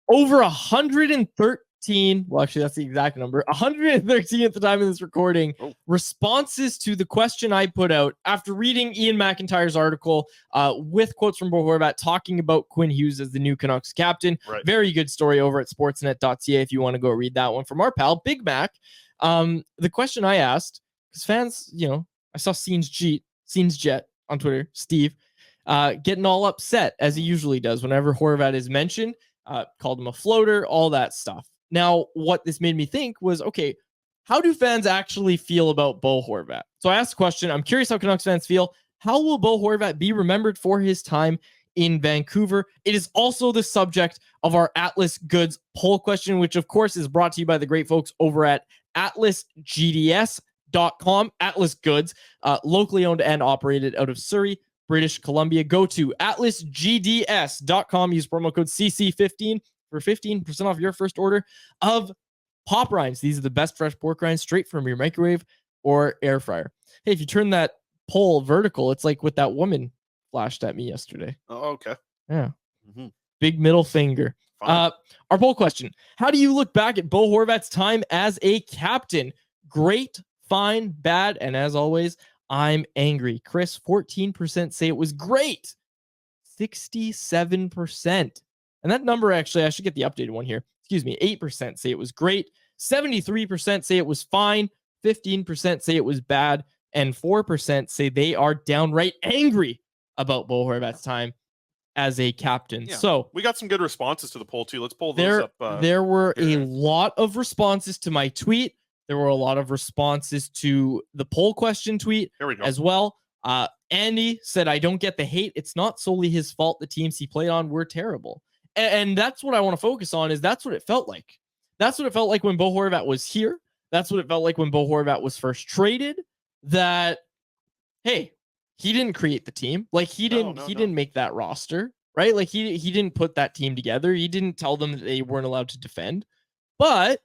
over 113. Well, actually, that's the exact number. 113 at the time of this recording. Responses to the question I put out after reading Ian McIntyre's article with quotes from Bo Horvat talking about Quinn Hughes as the new Canucks captain. Right. Very good story over at sportsnet.ca if you want to go read that one from our pal, Big Mac. The question I asked, because fans, I saw Scenes Jet on Twitter, Steve, getting all upset as he usually does whenever Horvat is mentioned, called him a floater, all that stuff. Now, what this made me think was, okay, how do fans actually feel about Bo Horvat? So I asked the question, I'm curious how Canucks fans feel. How will Bo Horvat be remembered for his time in Vancouver? It is also the subject of our Atlas Goods poll question, which of course is brought to you by the great folks over at atlasgds.com. Atlas Goods, locally owned and operated out of Surrey, British Columbia. Go to atlasgds.com. Use promo code CC15 for 15% off your first order of pop rinds. These are the best fresh pork rinds straight from your microwave or air fryer. Hey, if you turn that poll vertical, it's like what that woman flashed at me yesterday. Oh, okay. Yeah. Mm-hmm. Big middle finger. Our poll question: how do you look back at Bo Horvat's time as a captain? Great, fine, bad, and as always, I'm angry. Chris, 14% say it was great. 67%. And that number, actually, I should get the updated one here. 8% say it was great. 73% say it was fine. 15% say it was bad. And 4% say they are downright angry about Bo Horvat's time as a captain. Yeah. So we got some good responses to the poll too. Let's pull those up. There were a lot of responses to my tweet. There were a lot of responses to the poll question tweet as well. Andy said, I don't get the hate. It's not solely his fault. The teams he played on were terrible. And that's what I want to focus on, is that's what it felt like. That's what it felt like when Bo Horvat was here. That's what it felt like when Bo Horvat was first traded. That, hey, he didn't create the team. Like he didn't make that roster, right? Like he didn't put that team together. He didn't tell them that they weren't allowed to defend. But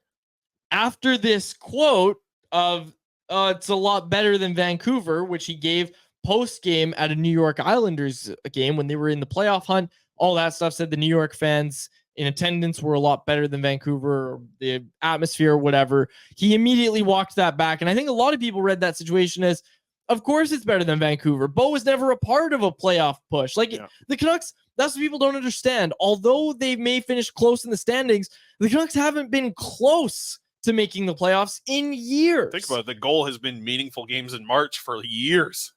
after this quote of it's a lot better than Vancouver, which he gave post game at a New York Islanders game when they were in the playoff hunt, all that stuff, said the New York fans in attendance were a lot better than Vancouver, or the atmosphere, or whatever. He immediately walked that back. And I think a lot of people read that situation as, of course it's better than Vancouver. Bo was never a part of a playoff push. The Canucks, that's what people don't understand. Although they may finish close in the standings, the Canucks haven't been close to making the playoffs in years. Think about it. The goal has been meaningful games in March for years.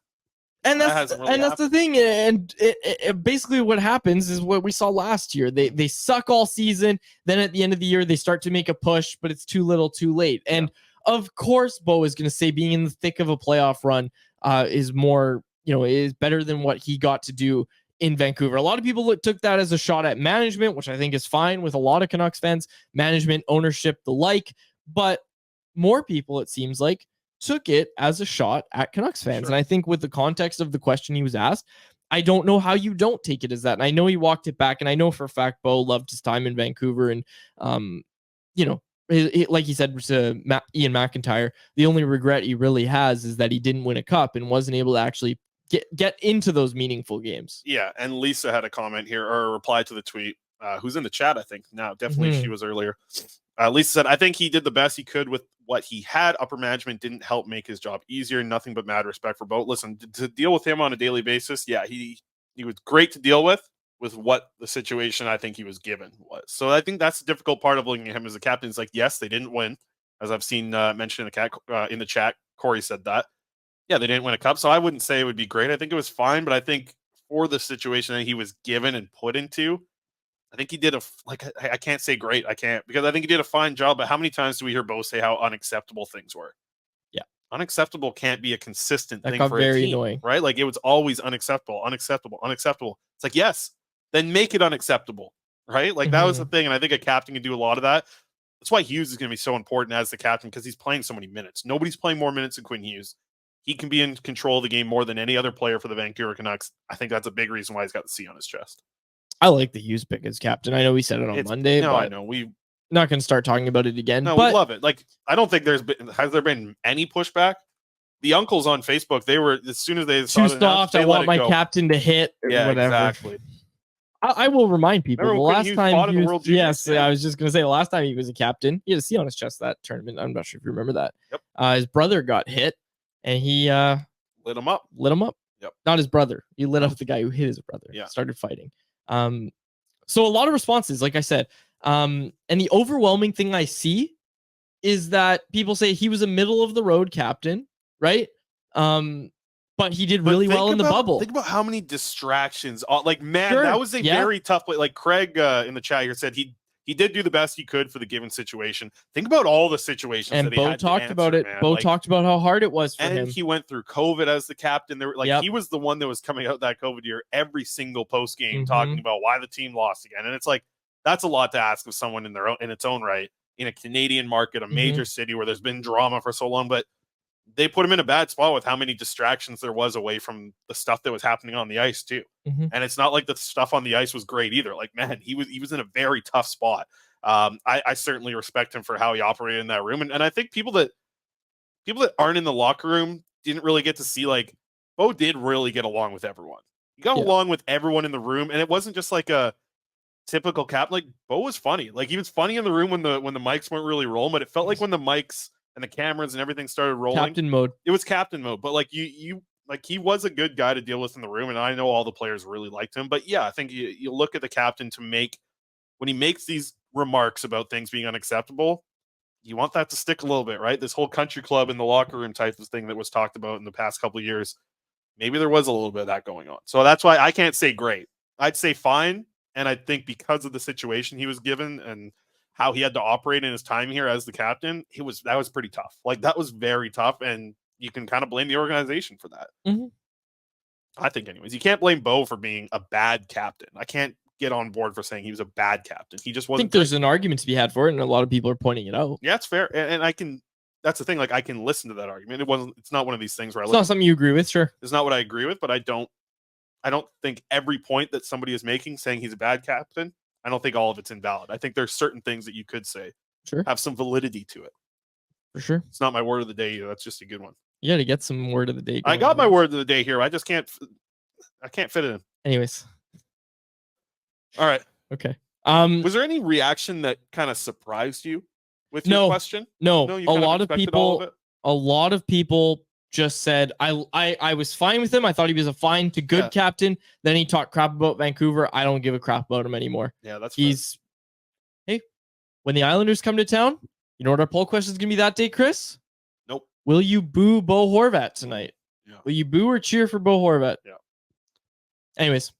And that's the thing. And it basically what happens is what we saw last year. They suck all season. Then at the end of the year, they start to make a push, but it's too little too late. And of course, Bo is going to say being in the thick of a playoff run is more, is better than what he got to do in Vancouver. A lot of people took that as a shot at management, which I think is fine with a lot of Canucks fans, management, ownership, the like. But more people, it seems like, took it as a shot at Canucks fans. Sure. And I think with the context of the question he was asked, I don't know how you don't take it as that. And I know he walked it back, and I know for a fact Bo loved his time in Vancouver. And, like he said to Ian McIntyre, the only regret he really has is that he didn't win a cup and wasn't able to actually get into those meaningful games. Yeah, and Lisa had a comment here, or a reply to the tweet, who's in the chat, I think. Now, definitely she was earlier. Lisa said, I think he did the best he could with what he had. Upper management didn't help make his job easier. Nothing but mad respect for Bo. Listen, to deal with him on a daily basis, yeah, he was great to deal with what the situation I think he was given was. So I think that's the difficult part of looking at him as a captain. It's like, yes, they didn't win. As I've seen mentioned in the chat, Corey said that. Yeah, they didn't win a cup. So I wouldn't say it would be great. I think it was fine, but I think for the situation that he was given and put into, I think he did I can't say great. I can't, because I think he did a fine job. But how many times do we hear Bo say how unacceptable things were? Yeah. Unacceptable can't be a consistent thing for very a team, annoying. Right? Like it was always unacceptable. It's like, yes, then make it unacceptable, right? Like that was the thing. And I think a captain can do a lot of that. That's why Hughes is going to be so important as the captain, because he's playing so many minutes. Nobody's playing more minutes than Quinn Hughes. He can be in control of the game more than any other player for the Vancouver Canucks. I think that's a big reason why he's got the C on his chest. I like the Hughes pick as captain. I know we said it on Monday. No, but I know. We're not going to start talking about it again. No, but we love it. Like, I don't think has there been any pushback? The uncles on Facebook, they were, as soon as they saw too soft. I want my captain to hit. Yeah, whatever. Exactly. I will remind people Remember the when last he was time spotted he in the was, World Juniors? yes, Yeah. I was just gonna say the last time he was a captain, he had a C on his chest that tournament. I'm not sure if you remember that. Yep. His brother got hit, and he Lit him up. lit him up. Yep. Not his brother. He lit up the guy who hit his brother. Yeah. Started fighting. So a lot of responses, like I said. And the overwhelming thing I see is that people say he was a middle of the road captain, right? But he did really well in the bubble. Think about how many distractions. Like, man, Sure. that was a very tough play. Like Craig in the chat here said he did do the best he could for the given situation. Think about all the situations And that he Bo had talked to answer, about it. man. Bo like, talked about how hard it was for and him. he went through COVID as the captain. There, like, Yep. he was the one that was coming out that COVID year every single post game talking about why the team lost again. And it's like, that's a lot to ask of someone in its own right, in a Canadian market, a major city where there's been drama for so long. But they put him in a bad spot with how many distractions there was away from the stuff that was happening on the ice too. And it's not like the stuff on the ice was great either. Like, man, he was in a very tough spot. I certainly respect him for how he operated in that room. And I think people that aren't in the locker room didn't really get to see, like, Bo did really get along with everyone. He got along with everyone in the room, and it wasn't just like a typical cap. Like, Bo was funny. Like, he was funny in the room when the mics weren't really rolling, but it felt like when the mics and the cameras and everything started rolling, captain mode. It was captain mode. But like you like, he was a good guy to deal with in the room, and I know all the players really liked him. But yeah, I think you look at the captain when he makes these remarks about things being unacceptable, you want that to stick a little bit, right? This whole country club in the locker room type of thing that was talked about in the past couple of years, maybe there was a little bit of that going on. So that's why I can't say great. I'd say fine. And I think because of the situation he was given and how he had to operate in his time here as the captain, that was pretty tough. Like, that was very tough, and you can kind of blame the organization for that. I think, anyways. You can't blame Bo for being a bad captain. I can't get on board for saying he was a bad captain. He just wasn't. I think there's an argument to be had for it, and a lot of people are pointing it out. Yeah, it's fair, and I can. That's the thing. Like, I can listen to that argument. It's not one of these things where it's not something you agree with. Sure, it's not what I agree with, but I don't think every point that somebody is making saying he's a bad captain, I don't think all of it's invalid. I think there's certain things that you could say have some validity to it. For sure. It's not my word of the day either. That's just a good one. You got to get some word of the day. I got my word of the day here. I just can't fit it in. Anyways. All right. Okay. Was there any reaction that kind of surprised you with your question? No. A lot of people just said I was fine with him. I thought he was a fine to good captain. Then he talked crap about Vancouver. I don't give a crap about him anymore. Yeah, that's hey, when the Islanders come to town, you know what our poll question is gonna be that day, Chris? Nope. Will you boo Bo Horvat tonight? Yeah. Will you boo or cheer for Bo Horvat? Yeah. Anyways,